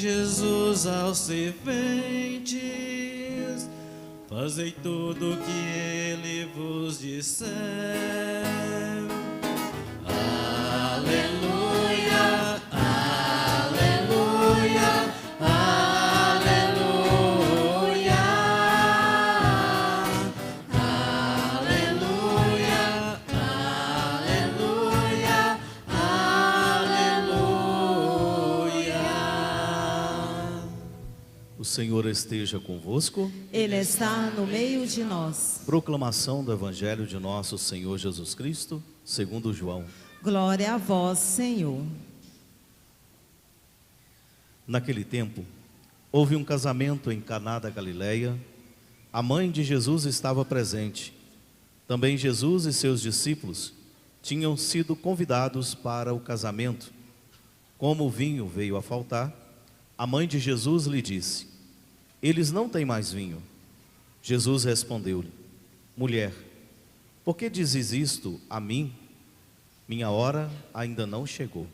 Jesus aos serventes: fazei tudo o que ele vos disser. Aleluia, aleluia, aleluia, aleluia, aleluia, aleluia. O Senhor esteja convosco. Ele está no meio de nós. Proclamação do Evangelho de nosso Senhor Jesus Cristo, segundo João. Glória a vós, Senhor. Naquele tempo, houve um casamento em Caná da Galileia. A mãe de Jesus estava presente. Também Jesus e seus discípulos tinham sido convidados para o casamento. Como o vinho veio a faltar, a mãe de Jesus lhe disse: eles não têm mais vinho. Jesus respondeu-lhe: mulher, por que dizes isto a mim? Minha hora ainda não chegou.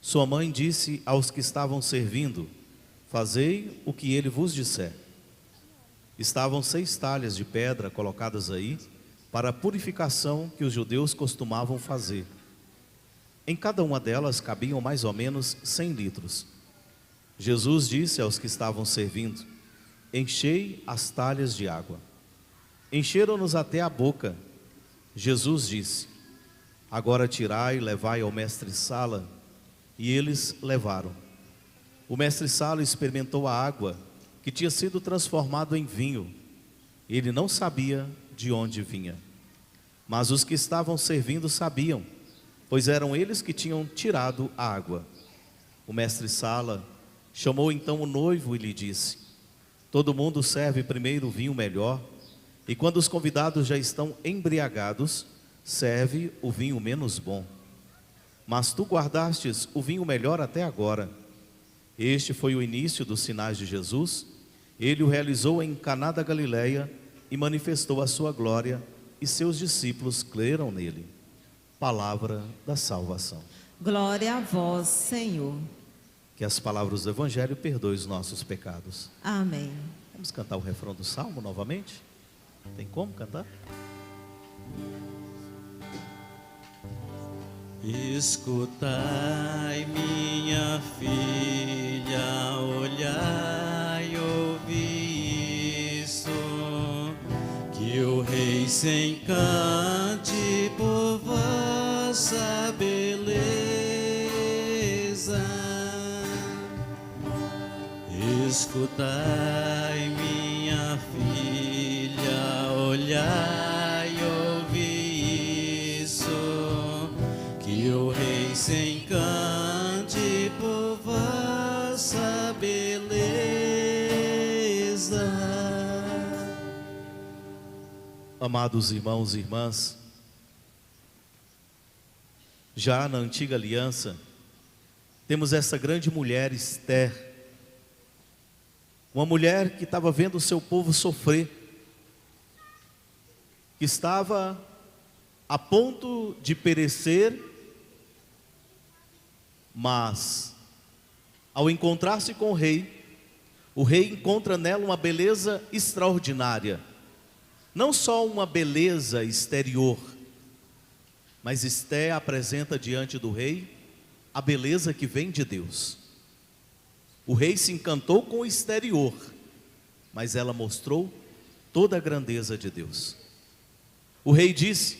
Sua mãe disse aos que estavam servindo: fazei o que ele vos disser. Estavam 6 talhas de pedra colocadas aí para a purificação que os judeus costumavam fazer. Em cada uma delas cabiam mais ou menos 100 litros. Jesus disse aos que estavam servindo: enchei as talhas de água. Encheram-nos até a boca. Jesus disse: agora tirai e levai ao mestre-sala. E eles levaram. O mestre-sala experimentou a água que tinha sido transformada em vinho. Ele não sabia de onde vinha, mas os que estavam servindo sabiam, pois eram eles que tinham tirado a água. O mestre-sala chamou então o noivo e lhe disse: todo mundo serve primeiro o vinho melhor, e quando os convidados já estão embriagados, serve o vinho menos bom. Mas tu guardastes o vinho melhor até agora. Este foi o início dos sinais de Jesus. Ele o realizou em Caná da Galileia e manifestou a sua glória, e seus discípulos creram nele. Palavra da salvação. Glória a vós, Senhor. Que as palavras do Evangelho perdoem os nossos pecados. Amém. Vamos cantar o refrão do Salmo novamente? Tem como cantar? Escutai, minha filha, olhai e ouvi isso, que o Rei se encante por vossa beleza. Escutai, minha filha, olhai e ouvi isso, que o Rei se encante por vossa beleza. Amados irmãos e irmãs, já na antiga aliança, temos essa grande mulher, Esther, uma mulher que estava vendo o seu povo sofrer, que estava a ponto de perecer, mas ao encontrar-se com o rei encontra nela uma beleza extraordinária. Não só uma beleza exterior, mas Esther apresenta diante do rei a beleza que vem de Deus. O rei se encantou com o exterior, mas ela mostrou toda a grandeza de Deus. O rei disse: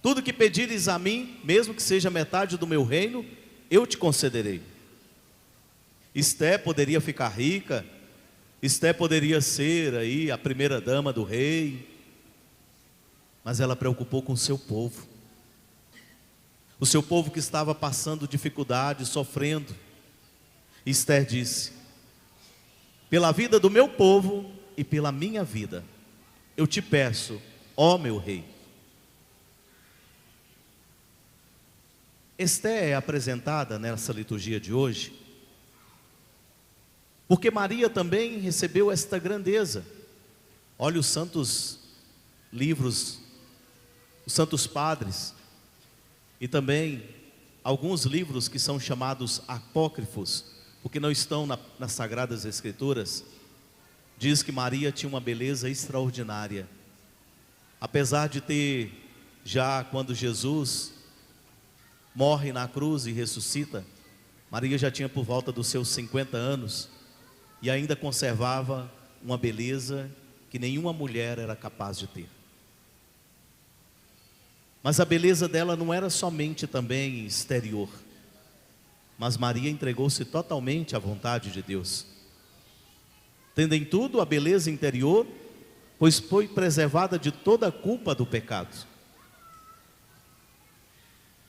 tudo que pedires a mim, mesmo que seja metade do meu reino, eu te concederei. Esther poderia ficar rica, Esther poderia ser aí a primeira dama do rei, mas ela preocupou com o seu povo. O seu povo que estava passando dificuldade, sofrendo. Esther disse: pela vida do meu povo e pela minha vida, eu te peço, ó meu rei. Esther é apresentada nessa liturgia de hoje, porque Maria também recebeu esta grandeza. Olha os santos livros, os santos padres, e também alguns livros que são chamados apócrifos, porque não estão nas Sagradas Escrituras, diz que Maria tinha uma beleza extraordinária. Apesar de ter, já quando Jesus morre na cruz e ressuscita, Maria já tinha por volta dos seus 50 anos e ainda conservava uma beleza que nenhuma mulher era capaz de ter. Mas a beleza dela não era somente também exterior, mas Maria entregou-se totalmente à vontade de Deus, tendo em tudo a beleza interior, pois foi preservada de toda a culpa do pecado.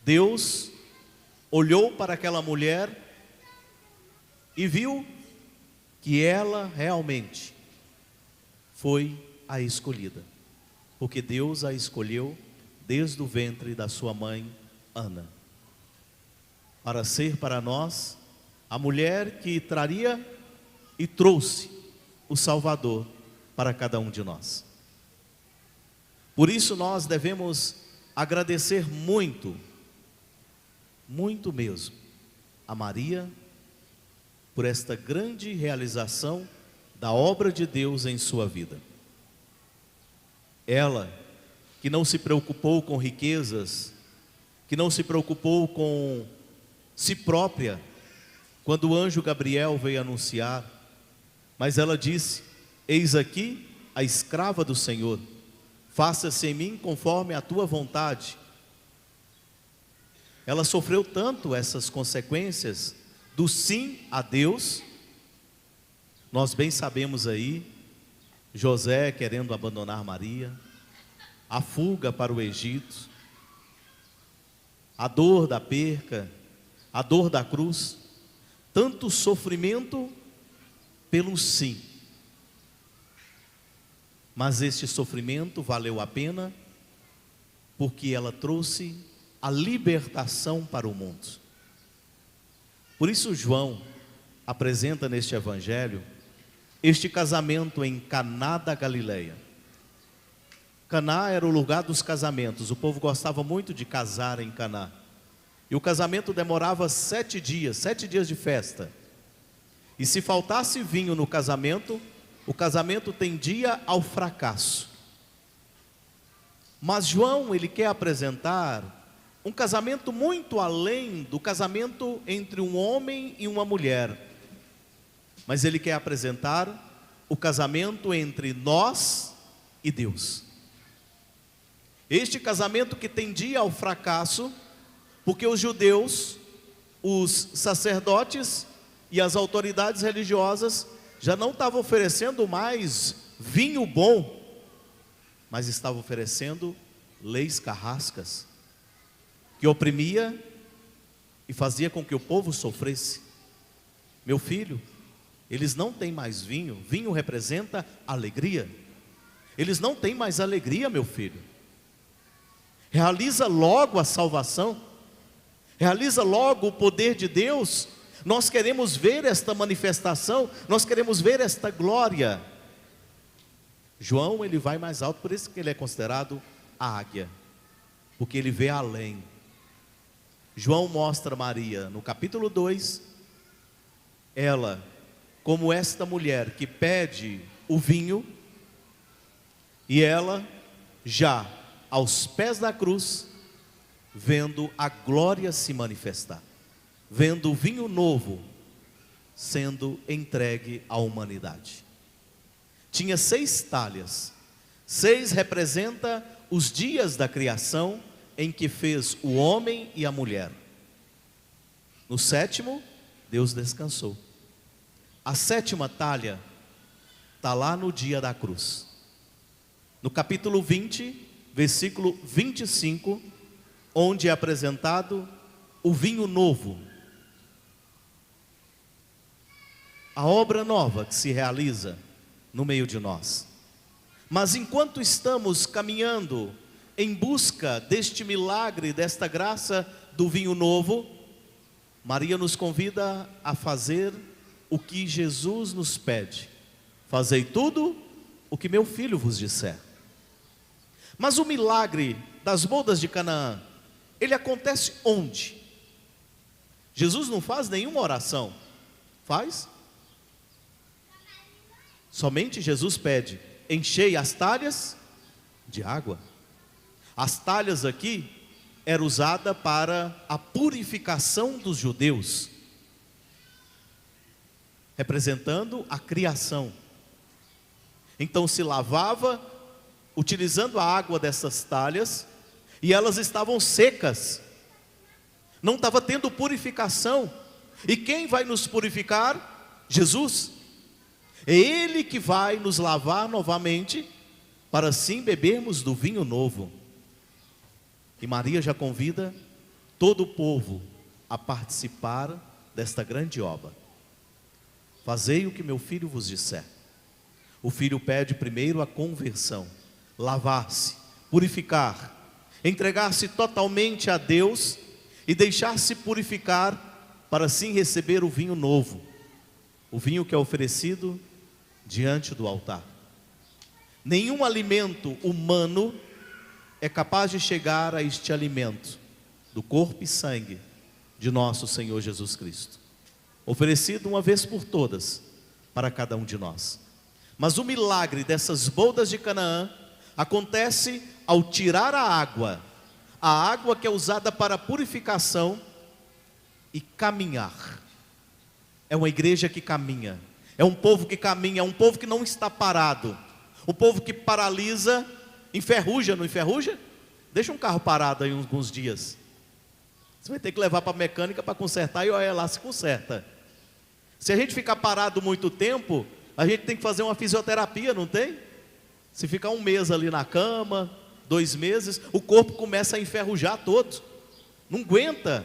Deus olhou para aquela mulher e viu que ela realmente foi a escolhida, porque Deus a escolheu desde o ventre da sua mãe Ana, para ser para nós a mulher que traria e trouxe o Salvador para cada um de nós. Por isso nós devemos agradecer muito, muito mesmo, a Maria por esta grande realização da obra de Deus em sua vida. Ela que não se preocupou com riquezas, que não se preocupou com si própria, quando o anjo Gabriel veio anunciar, mas ela disse: eis aqui a escrava do Senhor, faça-se em mim conforme a tua vontade. Ela sofreu tanto essas consequências do sim a Deus. Nós bem sabemos aí, José querendo abandonar Maria, a fuga para o Egito, a dor da perca, a dor da cruz, tanto sofrimento pelo sim. Mas este sofrimento valeu a pena, porque ela trouxe a libertação para o mundo. Por isso João apresenta neste evangelho este casamento em Caná da Galileia. Caná era o lugar dos casamentos, o povo gostava muito de casar em Caná. E o casamento demorava 7 dias de festa. E se faltasse vinho no casamento, o casamento tendia ao fracasso. Mas João, ele quer apresentar um casamento muito além do casamento entre um homem e uma mulher. Mas ele quer apresentar o casamento entre nós e Deus. Este casamento que tendia ao fracasso, porque os judeus, os sacerdotes e as autoridades religiosas já não estavam oferecendo mais vinho bom, mas estavam oferecendo leis carrascas, que oprimia e fazia com que o povo sofresse. Meu filho, eles não têm mais vinho, vinho representa alegria, eles não têm mais alegria, meu filho. Realiza logo a salvação, realiza logo o poder de Deus. Nós queremos ver esta manifestação, nós queremos ver esta glória. João, ele vai mais alto, por isso que ele é considerado a águia, porque ele vê além. João mostra Maria, no capítulo 2, ela como esta mulher que pede o vinho, e ela já aos pés da cruz, vendo a glória se manifestar, vendo o vinho novo sendo entregue à humanidade. Tinha 6 talhas, 6 representa os dias da criação em que fez o homem e a mulher. No 7º, Deus descansou. A 7ª talha está lá no dia da cruz. No capítulo 20, versículo 25, onde é apresentado o vinho novo, a obra nova que se realiza no meio de nós. Mas enquanto estamos caminhando em busca deste milagre, desta graça do vinho novo, Maria nos convida a fazer o que Jesus nos pede: fazei tudo o que meu filho vos disser. Mas o milagre das bodas de Canaã, ele acontece onde? Jesus não faz nenhuma oração, Faz? Somente Jesus pede: enchei as talhas de água. As talhas aqui era usada para a purificação dos judeus, representando a criação. Então se lavava utilizando a água dessas talhas, e elas estavam secas, não estava tendo purificação. E quem vai nos purificar? Jesus. É Ele que vai nos lavar novamente, para assim bebermos do vinho novo. E Maria já convida todo o povo a participar desta grande obra. Fazei o que meu filho vos disser. O filho pede primeiro a conversão, lavar-se, purificar, entregar-se totalmente a Deus e deixar-se purificar, para assim receber o vinho novo, o vinho que é oferecido diante do altar. Nenhum alimento humano é capaz de chegar a este alimento do corpo e sangue de nosso Senhor Jesus Cristo, oferecido uma vez por todas para cada um de nós. Mas o milagre dessas bodas de Canaã acontece ao tirar a água que é usada para purificação, e caminhar. É uma igreja que caminha, é um povo que caminha, é um povo que não está parado, um povo que paralisa. Enferruja, não enferruja? Deixa um carro parado aí alguns dias, você vai ter que levar para a mecânica para consertar, e olha lá se conserta. Se a gente ficar parado muito tempo, a gente tem que fazer uma fisioterapia, não tem? Se ficar um mês ali na cama, 2 meses, o corpo começa a enferrujar todo, não aguenta,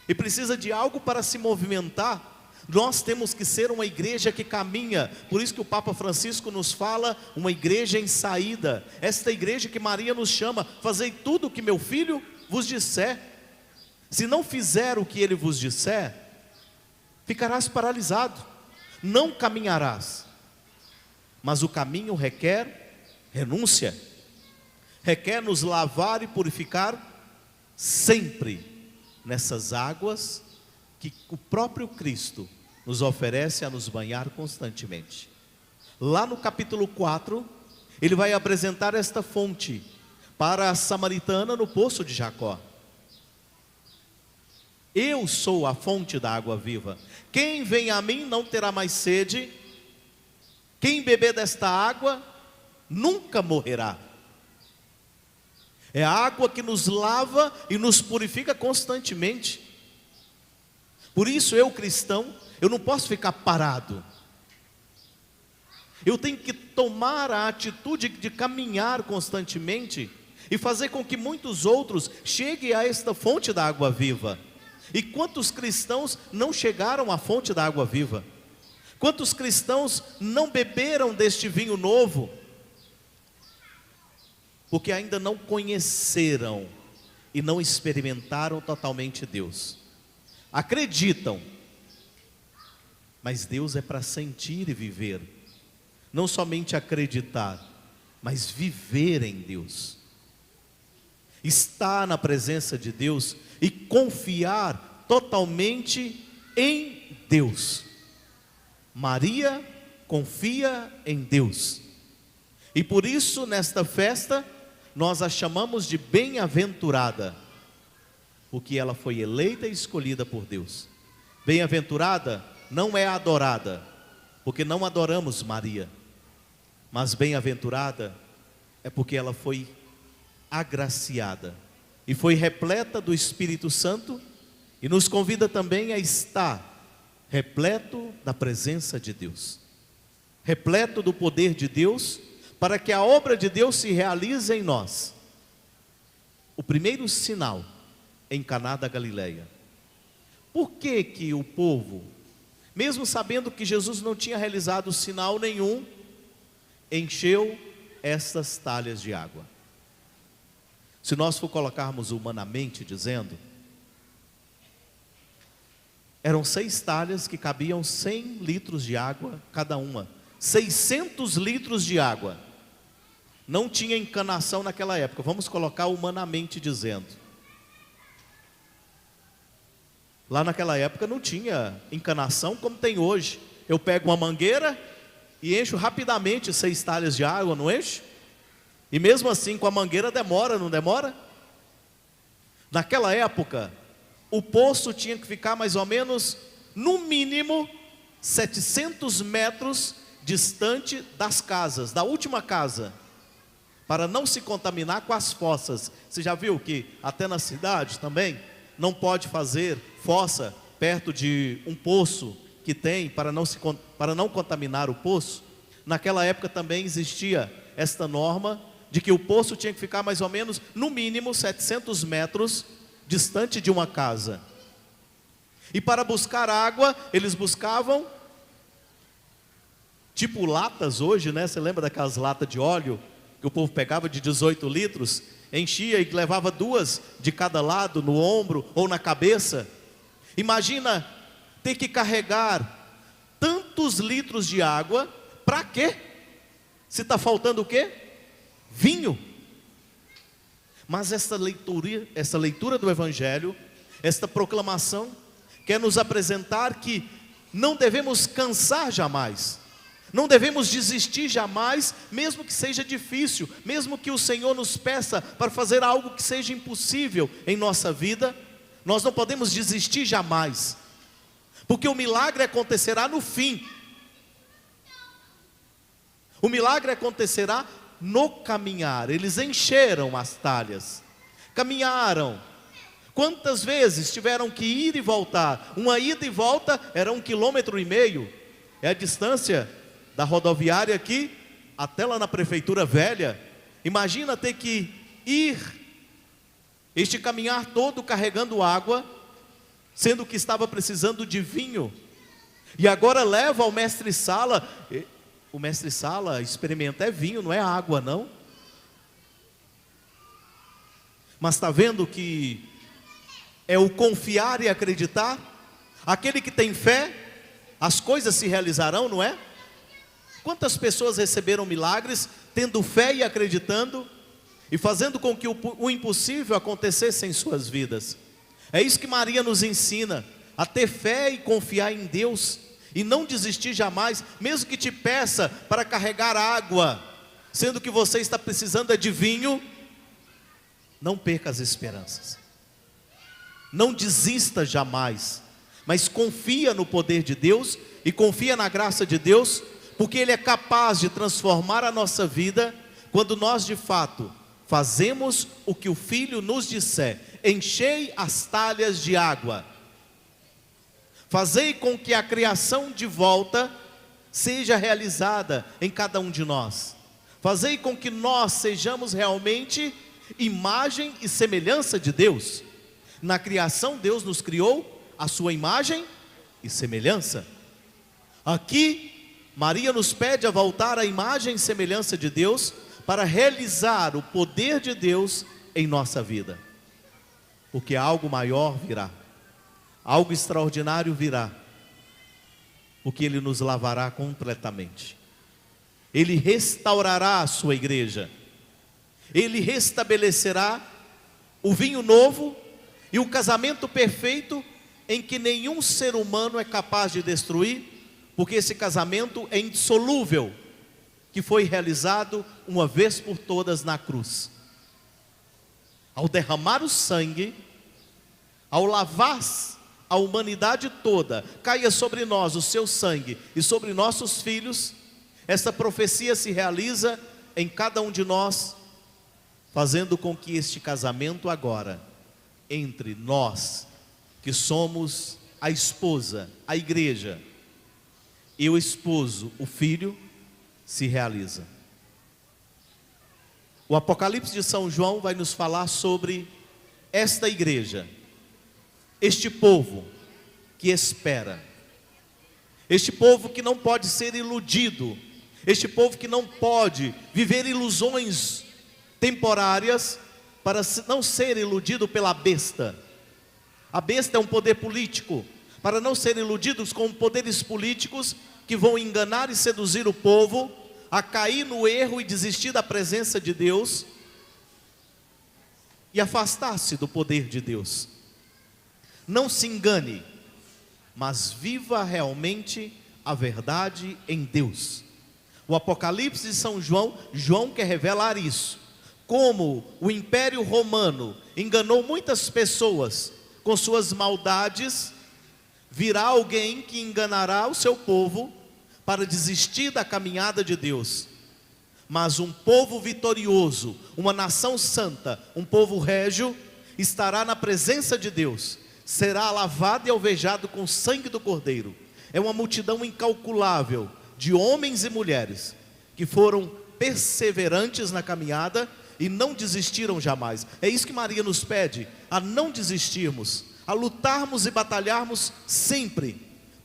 e precisa de algo para se movimentar. Nós temos que ser uma igreja que caminha. Por isso que o Papa Francisco nos fala, uma igreja em saída. Esta igreja que Maria nos chama: fazei tudo o que meu filho vos disser. Se não fizer o que ele vos disser, ficarás paralisado, não caminharás. Mas o caminho requer renúncia, requer nos lavar e purificar sempre nessas águas que o próprio Cristo nos oferece a nos banhar constantemente. Lá no capítulo 4, ele vai apresentar esta fonte para a samaritana no poço de Jacó. Eu sou a fonte da água viva. Quem vem a mim não terá mais sede. Quem beber desta água nunca morrerá. É a água que nos lava e nos purifica constantemente. Por isso eu, cristão, eu não posso ficar parado. Eu tenho que tomar a atitude de caminhar constantemente e fazer com que muitos outros cheguem a esta fonte da água viva. E quantos cristãos não chegaram à fonte da água viva? Quantos cristãos não beberam deste vinho novo? Porque ainda não conheceram e não experimentaram totalmente Deus. Acreditam, mas Deus é para sentir e viver. Não somente acreditar, mas viver em Deus. Estar na presença de Deus e confiar totalmente em Deus. Maria confia em Deus. E por isso, nesta festa, nós a chamamos de bem-aventurada, porque ela foi eleita e escolhida por Deus. Bem-aventurada não é adorada, porque não adoramos Maria. Mas bem-aventurada é porque ela foi agraciada e foi repleta do Espírito Santo, e nos convida também a estar repleto da presença de Deus, repleto do poder de Deus, para que a obra de Deus se realize em nós. O primeiro sinal em Caná da Galileia. Por que que o povo, mesmo sabendo que Jesus não tinha realizado sinal nenhum, encheu estas talhas de água? Se nós for colocarmos humanamente dizendo, eram 6 talhas que cabiam 100 litros de água cada uma, 600 litros de água. Não tinha encanação naquela época, vamos colocar humanamente dizendo. Lá naquela época não tinha encanação como tem hoje. Eu pego uma mangueira e encho rapidamente 6 talhas de água, não encho? E mesmo assim com a mangueira demora, não demora? Naquela época, o poço tinha que ficar mais ou menos, no mínimo, 700 metros distante das casas, da última casa, para não se contaminar com as fossas. Você já viu que até na cidade também não pode fazer fossa perto de um poço que tem, para não contaminar o poço? Naquela época também existia esta norma de que o poço tinha que ficar mais ou menos, no mínimo, 700 metros distante de uma casa. E para buscar água, eles buscavam tipo latas hoje, né? Você lembra daquelas latas de óleo que o povo pegava de 18 litros, enchia e levava 2 de cada lado, no ombro ou na cabeça? Imagina ter que carregar tantos litros de água, para quê? Se está faltando o quê? Vinho. Mas essa leitura do Evangelho, esta proclamação, quer nos apresentar que não devemos cansar jamais, não devemos desistir jamais, mesmo que seja difícil, mesmo que o Senhor nos peça para fazer algo que seja impossível em nossa vida, nós não podemos desistir jamais, porque o milagre acontecerá no fim. O milagre acontecerá no caminhar. Eles encheram as talhas, caminharam. Quantas vezes tiveram que ir e voltar? Uma ida e volta era 1,5 km. É a distância da rodoviária aqui até lá na prefeitura velha. Imagina ter que ir, este caminhar todo carregando água, sendo que estava precisando de vinho. E agora leva ao mestre-sala. O mestre-sala experimenta, é vinho, não é água não. Mas está vendo que é o confiar e acreditar? Aquele que tem fé, as coisas se realizarão, não é? Quantas pessoas receberam milagres, tendo fé e acreditando, e fazendo com que o impossível acontecesse em suas vidas? É isso que Maria nos ensina, a ter fé e confiar em Deus, e não desistir jamais, mesmo que te peça para carregar água, sendo que você está precisando de vinho. Não perca as esperanças, não desista jamais, mas confia no poder de Deus, e confia na graça de Deus, porque Ele é capaz de transformar a nossa vida, quando nós de fato fazemos o que o Filho nos disser: enchei as talhas de água. Fazei com que a criação de volta seja realizada em cada um de nós. Fazei com que nós sejamos realmente imagem e semelhança de Deus. Na criação, Deus nos criou a sua imagem e semelhança. Aqui, Maria nos pede a voltar à imagem e semelhança de Deus, para realizar o poder de Deus em nossa vida. Porque algo maior virá. Algo extraordinário virá, porque Ele nos lavará completamente. Ele restaurará a sua igreja. Ele restabelecerá o vinho novo e o casamento perfeito, em que nenhum ser humano é capaz de destruir, porque esse casamento é indissolúvel, que foi realizado uma vez por todas na cruz. Ao derramar o sangue, ao lavar a humanidade toda, caia sobre nós o seu sangue e sobre nossos filhos, essa profecia se realiza em cada um de nós, fazendo com que este casamento agora, entre nós, que somos a esposa, a igreja, e o esposo, o filho, se realiza. O Apocalipse de São João vai nos falar sobre esta igreja, este povo que espera, este povo que não pode ser iludido, este povo que não pode viver ilusões temporárias, para não ser iludido pela besta. A besta é um poder político, para não ser iludidos com poderes políticos que vão enganar e seduzir o povo a cair no erro e desistir da presença de Deus e afastar-se do poder de Deus. Não se engane, mas viva realmente a verdade em Deus. O Apocalipse de São João, João quer revelar isso. Como o Império Romano enganou muitas pessoas com suas maldades, virá alguém que enganará o seu povo para desistir da caminhada de Deus. Mas um povo vitorioso, uma nação santa, um povo régio, estará na presença de Deus, será lavado e alvejado com o sangue do Cordeiro. É uma multidão incalculável de homens e mulheres que foram perseverantes na caminhada e não desistiram jamais. É isso que Maria nos pede, a não desistirmos, a lutarmos e batalharmos sempre,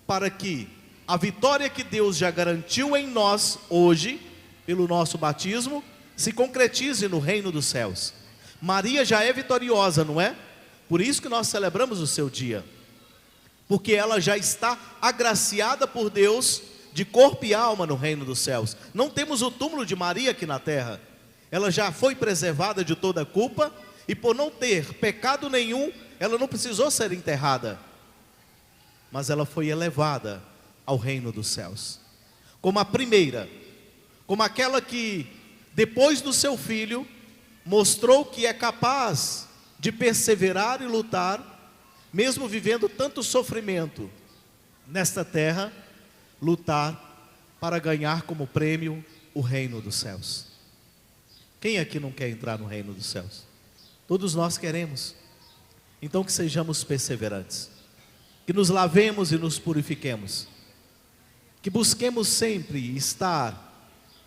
para que a vitória que Deus já garantiu em nós hoje, pelo nosso batismo, se concretize no reino dos céus. Maria já é vitoriosa, não é? Por isso que nós celebramos o seu dia, porque ela já está agraciada por Deus de corpo e alma no reino dos céus. Não temos o túmulo de Maria aqui na terra. Ela já foi preservada de toda culpa, e por não ter pecado nenhum, ela não precisou ser enterrada, mas ela foi elevada ao reino dos céus, como a primeira, como aquela que, depois do seu filho, mostrou que é capaz de perseverar e lutar, mesmo vivendo tanto sofrimento nesta terra, lutar para ganhar como prêmio o reino dos céus. Quem aqui não quer entrar no reino dos céus? Todos nós queremos. Então que sejamos perseverantes, que nos lavemos e nos purifiquemos, que busquemos sempre estar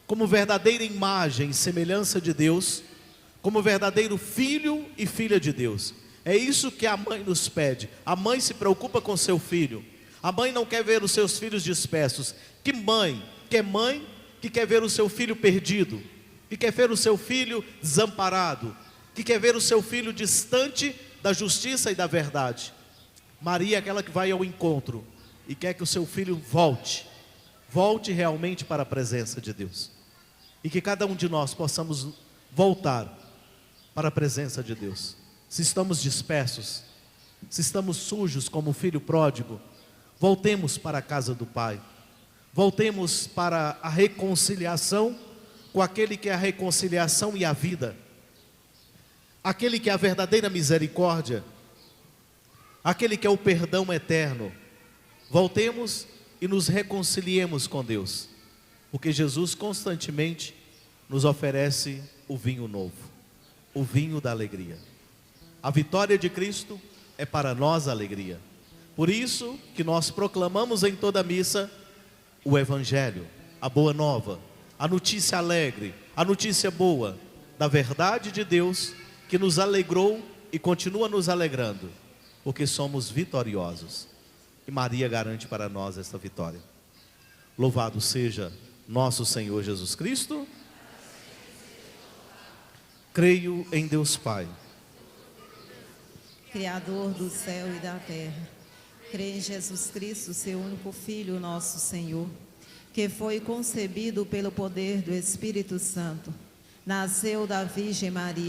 como verdadeira imagem e semelhança de Deus, como verdadeiro filho e filha de Deus. É isso que a mãe nos pede. A mãe se preocupa com seu filho. A mãe não quer ver os seus filhos dispersos. Que mãe que quer ver o seu filho perdido, que quer ver o seu filho desamparado, que quer ver o seu filho distante da justiça e da verdade? Maria é aquela que vai ao encontro e quer que o seu filho volte realmente para a presença de Deus, e que cada um de nós possamos voltar para a presença de Deus. Se estamos dispersos, se estamos sujos como o filho pródigo, voltemos para a casa do Pai, voltemos para a reconciliação com aquele que é a reconciliação e a vida, aquele que é a verdadeira misericórdia, aquele que é o perdão eterno. Voltemos e nos reconciliemos com Deus, porque Jesus constantemente nos oferece o vinho novo, o vinho da alegria. A vitória de Cristo é para nós a alegria. Por isso que nós proclamamos em toda a missa o Evangelho, a boa nova, a notícia alegre, a notícia boa da verdade de Deus, que nos alegrou e continua nos alegrando, porque somos vitoriosos, e Maria garante para nós esta vitória. Louvado seja nosso Senhor Jesus Cristo. Creio em Deus Pai, Criador do céu e da terra. Creio em Jesus Cristo, seu único Filho, nosso Senhor, que foi concebido pelo poder do Espírito Santo, nasceu da Virgem Maria,